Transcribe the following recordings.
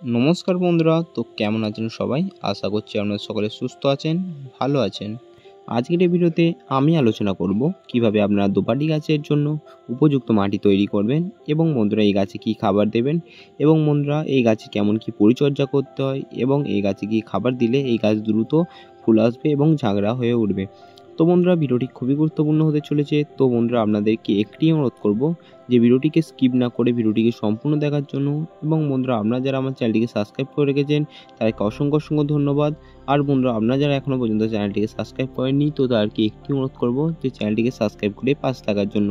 নমস্কার বন্ধুরা, তো কেমন আছেন সবাই? আশা করছি আপনারা সকলে সুস্থ আছেন, ভালো আছেন। আজকের এই ভিডিওতে আমি আলোচনা করব কিভাবে আপনারা দোপাটি গাছের জন্য উপযুক্ত মাটি তৈরি করবেন এবং বন্ধুরা এই গাছে কি খাবার দেবেন এবং বন্ধুরা এই গাছে কেমন কি পরিচর্যা করতে হয় এবং এই গাছে কি খাবার দিলে এই গাছ দ্রুত ফুল আসবে এবং ঝাগড়া হয়ে উঠবে। তো বন্ধুরা ভিডিওটি খুবই গুরুত্বপূর্ণ হতে চলেছে। তো বন্ধুরা আপনাদেরকে একটি অনুরোধ করব যে ভিডিওটিকে স্কিপ না করে ভিডিওটিকে সম্পূর্ণ দেখার জন্য। এবং বন্ধুরা আপনারা যারা আমার চ্যানেলটিকে সাবস্ক্রাইব করে রেখেছেন তাদেরকে অসংখ্য অসংখ্য ধন্যবাদ। আর বন্ধুরা আপনারা যারা এখনও পর্যন্ত চ্যানেলটিকে সাবস্ক্রাইব করেননি তো তাদেরকে একটি অনুরোধ করব যে চ্যানেলটিকে সাবস্ক্রাইব করে পাশে থাকার জন্য।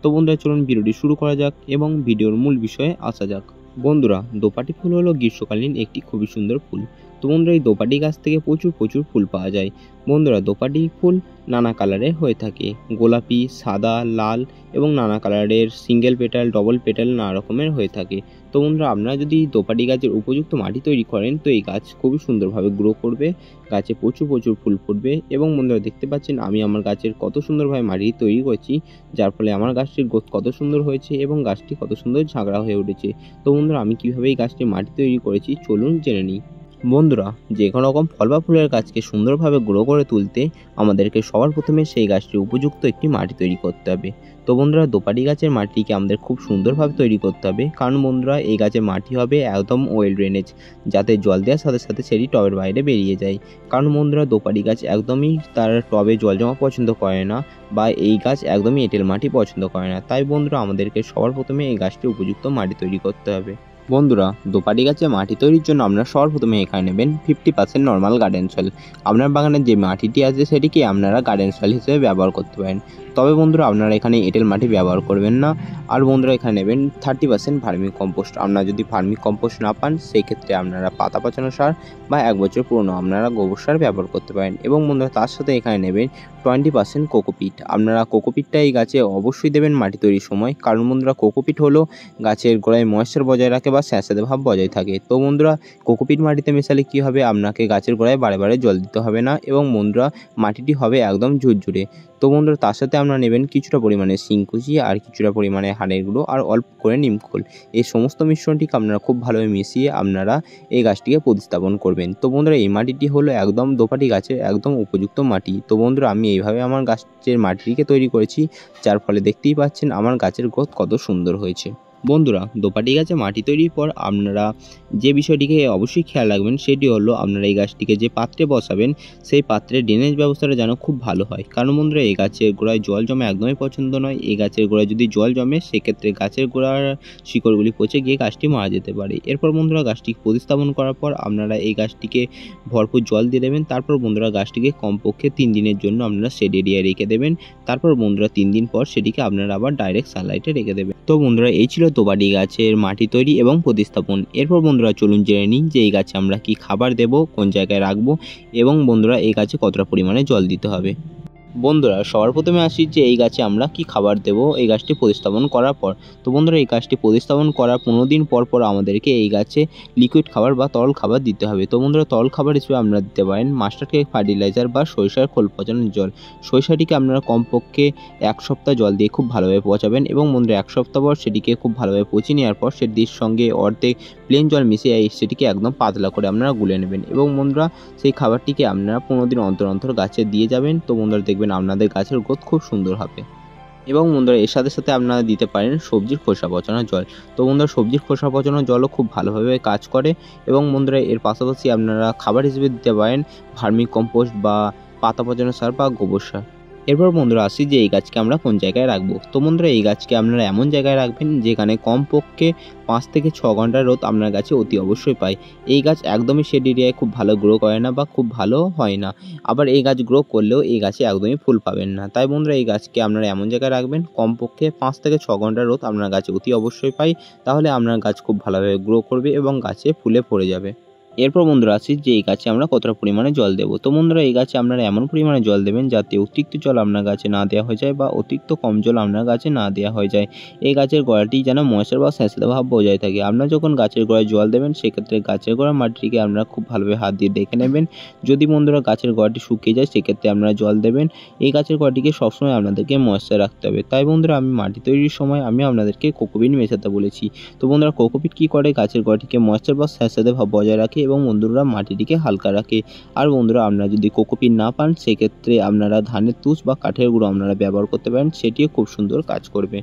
তো বন্ধুরা চলুন ভিডিওটি শুরু করা যাক এবং ভিডিওর মূল বিষয়ে আসা যাক। বন্ধুরা দোপাটি ফুল হলো গ্রীষ্মকালীন একটি খুবই সুন্দর ফুল। তো বন্ধুরা এই দোপাটি গাছ থেকে প্রচুর ফুল পাওয়া যায়। বন্ধুরা দোপাটি ফুল নানা কালারের হয়ে থাকে, গোলাপি, সাদা, লাল এবং নানা কালারের সিঙ্গেল পেটাল, ডবল পেটাল নানা রকমের হয়ে থাকে। তো বন্ধুরা আপনারা যদি দোপাটি গাছের উপযুক্ত মাটি তৈরি করেন তো এই গাছ খুবই সুন্দরভাবে গ্রো করবে, গাছে প্রচুর ফুল ফুটবে। এবং বন্ধুরা দেখতে পাচ্ছেন আমি আমার গাছের কত সুন্দরভাবে মাটি তৈরি করেছি, যার ফলে আমার গাছটির গ্রোথ কত সুন্দর হয়েছে এবং গাছটি কত সুন্দর ঝাগড়া হয়ে উঠেছে। তো বন্ধুরা আমি কীভাবে এই গাছটি মাটি তৈরি করেছি চলুন জেনে নিই। বন্ধুরা যে কোনো রকম ফল বা ফুলের গাছকে সুন্দরভাবে গ্রো করে তুলতে আমাদেরকে সবার প্রথমে সেই গাছটির উপযুক্ত একটি মাটি তৈরি করতে হবে। তো বন্ধুরা দোপাটি গাছের মাটিকে আমাদের খুব সুন্দরভাবে তৈরি করতে হবে, কারণ বন্ধুরা এই গাছের মাটি হবে একদম ওয়েল ড্রেনেজ, যাতে জল দেওয়ার সাথে সাথে সেটি টবের বাইরে বেরিয়ে যায়। কারণ বন্ধুরা দোপাটি গাছ একদমই তার টবে জল জমা পছন্দ করে না, বা এই গাছ একদমই এঁটেল মাটি পছন্দ করে না। তাই বন্ধুরা আমাদেরকে সবার প্রথমে এই গাছটির উপযুক্ত মাটি তৈরি করতে হবে। বন্ধুরা দোপাটি গাছে মাটি তৈরির জন্য আপনারা সবার প্রথমে এখানে নেবেন 50% নর্মাল গার্ডেন সয়েল। আপনার বাগানের যে মাটিটি আছে সেটিকে আপনারা গার্ডেন সয়েল হিসেবে ব্যবহার করতে পারেন। তবে বন্ধুরা আপনারা এখানে এঁটেল মাটি ব্যবহার করবেন না। আর বন্ধুরা এখানে নেবেন 30% ভার্মি কম্পোস্ট। আপনারা যদি ভার্মি কম্পোস্ট না পান সেই ক্ষেত্রে আপনারা পাতা পচানো সার বা 1 বছর পুরনো আপনারা গোবর সার ব্যবহার করতে পারেন। এবং বন্ধুরা তার সাথে এখানে নেবেন 20% কোকোপিট। আপনারা কোকোপিটটা এই গাছে অবশ্যই দেবেন মাটি তৈরির সময়, কারণ বন্ধুরা কোকোপিট হলো গাছের গোড়ায় ময়েশ্চার বজায় রাখে বা স্যাঁতস্যাঁতে ভাব বজায় থাকে। তো বন্ধুরা কোকোপিট মাটিতে মেশালে কী হবে, আপনাকে গাছের গোড়ায় বারে জল দিতে হবে না এবং বন্ধুরা মাটিটি হবে একদম ঝুরঝুরে। তো বন্ধুরা তার সাথে আপনারা নেবেন কিছুটা পরিমাণে শিংকুচি, আর কিছুটা পরিমাণে হাড়ের গুঁড়ো, আর অল্প করে নিমখোল। এই সমস্ত মিশ্রণটিকে আপনারা খুব ভালোভাবে মিশিয়ে আপনারা এই গাছটিকে প্রতিস্থাপন করবেন। তো বন্ধুরা এই মাটিটি হলো একদম দোপাটি গাছের একদম উপযুক্ত মাটি। তো বন্ধুরা আমি এইভাবে আমার গাছের মাটিটিকে তৈরি করেছি, যার ফলে দেখতেই পাচ্ছেন আমার গাছের গ্রোথ কত সুন্দর হয়েছে। বন্ধুরা দোপাটি গাছে মাটি তৈরির পর আপনারা যে বিষয়টিকে অবশ্যই খেয়াল রাখবেন সেটি হলো আপনারা এই গাছটিকে যে পাত্রে বসাবেন সেই পাত্রের ড্রেনেজ ব্যবস্থাটা যেন খুব ভালো হয়। কারণ বন্ধুরা এই গাছের গোড়ায় জল জমা একদমই পছন্দ নয়। এই গাছের গোড়ায় যদি জল জমে সেক্ষেত্রে গাছের গোড়ার শিকড়গুলি পচে গিয়ে গাছটি মারা যেতে পারে। এরপর বন্ধুরা গাছটি প্রতিস্থাপন করার পর আপনারা এই গাছটিকে ভরপুর জল দিয়ে দেবেন। তারপর বন্ধুরা গাছটিকে কমপক্ষে 3 দিনের জন্য আপনারা শেড এরিয়ায় রেখে দেবেন। তারপর বন্ধুরা 3 দিন পর সেটিকে আপনারা আবার ডাইরেক্ট সানলাইটে রেখে দেবেন। তো বন্ধুরা এই ছিল দোপাটি গাছের মাটি তৈরি এবং প্রতিস্থাপন। এরপর বন্ধুরা চলুন জেনে নিই যে এই গাছে আমরা কি খাবার দেব, কোন জায়গায় রাখবো এবং বন্ধুরা এই গাছে কতটা পরিমাণে জল দিতে হবে। বন্ধুরা সবার প্রথমে আসি যে এই গাছে আমরা কি খাবার দেব এই গাছটি প্রতিস্থাপন করার পর। তো বন্ধুরা এই গাছটি প্রতিস্থাপন করার 15 দিন পর আমাদেরকে এই গাছে লিকুইড খাবার বা তরল খাবার দিতে হবে। তো বন্ধুরা তরল খাবার হিসেবে আপনারা দিতে পারেন মাস্টার কেক ফার্টিলাইজার বা সরিষার খোল পচানোর জল। সরিষাটিকে আপনারা কমপক্ষে 1 সপ্তাহ জল দিয়ে খুব ভালোভাবে পচাবেন এবং বন্ধুরা 1 সপ্তাহ পর সেটিকে খুব ভালোভাবে পচিয়ে নেওয়ার পর সেটির সঙ্গে অর্ধেক প্লেন জল মিশিয়ে সেটিকে একদম পাতলা করে আপনারা গুলে নেবেন এবং বন্ধুরা সেই খাবারটিকে আপনারা 15 দিন অন্তর গাছে দিয়ে যাবেন। তো বন্ধুরা দেখবেন আপনাদের গাছের গ্রোথ খুব সুন্দর হবে। এবং বন্ধুরা এর সাথে সাথে আপনারা দিতে পারেন সবজির খোসা পচানোর জল। তো বন্ধুরা সবজির খোসা পচানোর জলও খুব ভালোভাবে কাজ করে। এবং বন্ধুরা এর পাশাপাশি আপনারা খাবার হিসেবে দিতে পারেন ভার্মি কম্পোস্ট বা পাতা পচানো সার বা গোবর সার। এরপর বন্ধুরা আসি যে এই গাছকে আমরা কোন জায়গায় রাখবো। তো বন্ধুরা এই গাছকে আপনারা এমন জায়গায় রাখবেন যেখানে কমপক্ষে 5 থেকে 6 ঘন্টার রোদ আপনার গাছে অতি অবশ্যই পায়। এই গাছ একদমই শেড এরিয়ায় খুব ভালো গ্রো করে না বা খুব ভালো হয় না। আবার এই গাছ গ্রো করলেও এই গাছে একদমই ফুল পাবেন না। তাই বন্ধুরা এই গাছকে আপনারা এমন জায়গায় রাখবেন কমপক্ষে 5 থেকে 6 ঘন্টার রোদ আপনার গাছে অতি অবশ্যই পায়। তাহলে আপনার গাছ খুব ভালোভাবে গ্রো করবে এবং গাছে ফুলে ভরে যাবে। এরপর বন্ধুরা আসি যে এই গাছে আমরা কতটা পরিমাণে জল দেবো। তো বন্ধুরা এই গাছে আপনারা এমন পরিমাণে জল দেবেন যাতে অতিরিক্ত জল আপনার গাছে না দেওয়া হয়ে যায় বা অতিরিক্ত কম জল আপনার গাছে না দেওয়া হয়ে যায়। এই গাছের গোড়াটি যেন ময়েশ্চার বা স্যাঁতসেঁতে ভাব বজায় থাকে। আপনারা যখন গাছের গোড়ায় জল দেবেন সেক্ষেত্রে গাছের গোড়ার মাটিটিকে আপনারা খুব ভালোভাবে হাত দিয়ে দেখে নেবেন। যদি বন্ধুরা গাছের গোড়াটি শুকিয়ে যায় সেক্ষেত্রে আপনারা জল দেবেন। এই গাছের গোড়াটিকে সবসময় আপনাদেরকে ময়েশ্চার রাখতে হবে। তাই বন্ধুরা আমি মাটি তৈরির সময় আমি আপনাদেরকে কোকোপিট মেশাতে বলেছি। তো বন্ধুরা কোকোপিট কী করে, গাছের গোড়াটিকে ময়েশ্চার বা স্যাঁতসেঁতে ভাব বজায় রাখে এবং বন্ধুরা মাটিটিকে হালকা রাখে। আর বন্ধুরা আপনারা যদি কোকোপিট না পান সেক্ষেত্রে আপনারা ধানের তুষ বা কাঠের গুঁড়ো আপনারা ব্যবহার করতে পারেন, সেটিও খুব সুন্দর কাজ করবে।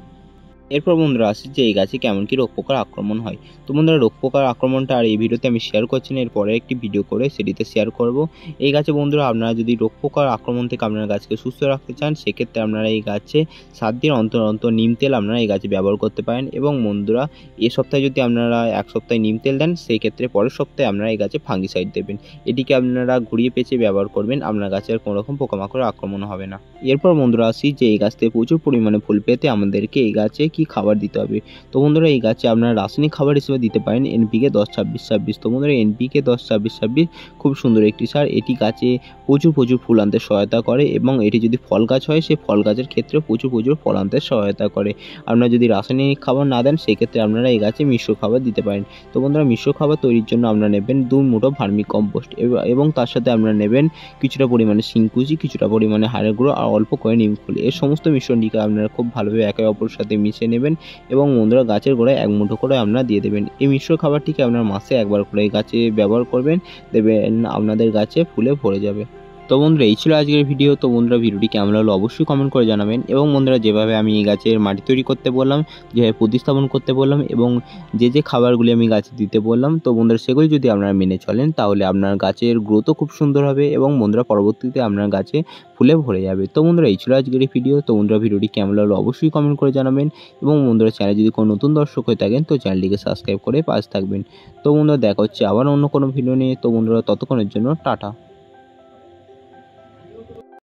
এরপর বন্ধুরা আসি যে এই গাছে কেমন কি রোগ পোকার আক্রমণ হয়। তো বন্ধুরা রোগ পোকার আক্রমণটা আর এই ভিডিওতে আমি শেয়ার করছি না, এরপরে একটি ভিডিও করে সেটিতে শেয়ার করব। এই গাছে বন্ধুরা আপনারা যদি রোগ পোকার আক্রমণ থেকে আপনার গাছকে সুস্থ রাখতে চান সেক্ষেত্রে আপনারা এই গাছে 7 দিন অন্তর অন্তর নিম তেল আপনারা এই গাছে ব্যবহার করতে পারেন। এবং বন্ধুরা এই সপ্তাহে যদি আপনারা এক সপ্তাহে নিম তেল দেন সেই ক্ষেত্রে পরের সপ্তাহে আপনারা এই গাছে ফাঙ্গিসাইড দেবেন। এটিকে আপনারা ঘুরিয়ে পেঁচে ব্যবহার করবেন, আপনার গাছের কোনো রকম পোকামাকড়ের আক্রমণ হবে না। এরপর বন্ধুরা আসি যে এই গাছ থেকে প্রচুর পরিমাণে ফুল পেতে আমাদেরকে এই গাছে কি খাবার দিতে হবে। তো বন্ধুরা এই গাছে আপনারা রাসায়নিক খাবার হিসেবে দিতে পারেন এনপিকে 10-26-26। তো বন্ধুরা এনপিকে 10-26-26 খুব সুন্দর একটি সার। এটি গাছে প্রচুর ফুল আনতে সহায়তা করে এবং এটি যদি ফল গাছ হয় সেই ফল গাছের ক্ষেত্রে প্রচুর ফল আনতে সহায়তা করে। আপনারা যদি রাসায়নিক খাবার না দেন সেক্ষেত্রে আপনারা এই গাছে মিশ্র খাবার দিতে পারেন। তো বন্ধুরা মিশ্র খাবার তৈরির জন্য আপনারা নেবেন 2 মুঠো ভার্মি কম্পোস্ট এবং তার সাথে আপনারা নেবেন কিছুটা পরিমাণে শিংকুচি, কিছুটা পরিমাণে হাড়ের গুঁড়ো আর অল্প করে নিম খোল। এই সমস্ত মিশ্রণটিকে আপনারা খুব ভালোভাবে একে অপরের সাথে মিশিয়ে নেবেন এবং বন্ধুরা গাছের গোড়ায় 1 মুঠো করে আপনারা দিয়ে দেবেন। এই মিশ্র খাবারটিকে আপনার মাসে একবার করে গাছে ব্যবহার করবেন, দেখবেন আপনাদের গাছে ফুলে ভরে যাবে। তো বন্ধুরা এই ছিল আজকের ভিডিও। তো বন্ধুরা ভিডিওটি কেমন লাগলো অবশ্যই কমেন্ট করে জানাবেন। এবং বন্ধুরা যেভাবে আমি এই গাছের মাটি তৈরি করতে বললাম, যেভাবে প্রতিস্থাপন করতে বললাম এবং যে খাবারগুলি আমি গাছে দিতে বললাম, তো বন্ধুরা সেগুলি যদি আপনারা মেনে চলেন তাহলে আপনার গাছের গ্রোথও খুব সুন্দর হবে এবং বন্ধুরা পরবর্তীতে আপনার গাছে ফুলে ভরে যাবে। তো বন্ধুরা এই ছিল আজকের এই ভিডিও। তো বন্ধুরা ভিডিওটি কেমন লাগলো অবশ্যই কমেন্ট করে জানাবেন এবং বন্ধুরা চ্যানেলে যদি কোনো নতুন দর্শক হয়ে থাকেন তো চ্যানেলটিকে সাবস্ক্রাইব করে পাশে থাকবেন। তো বন্ধুরা দেখা হচ্ছে আবার অন্য কোনো ভিডিও নিয়ে। তো বন্ধুরা ততক্ষণের জন্য টাটা।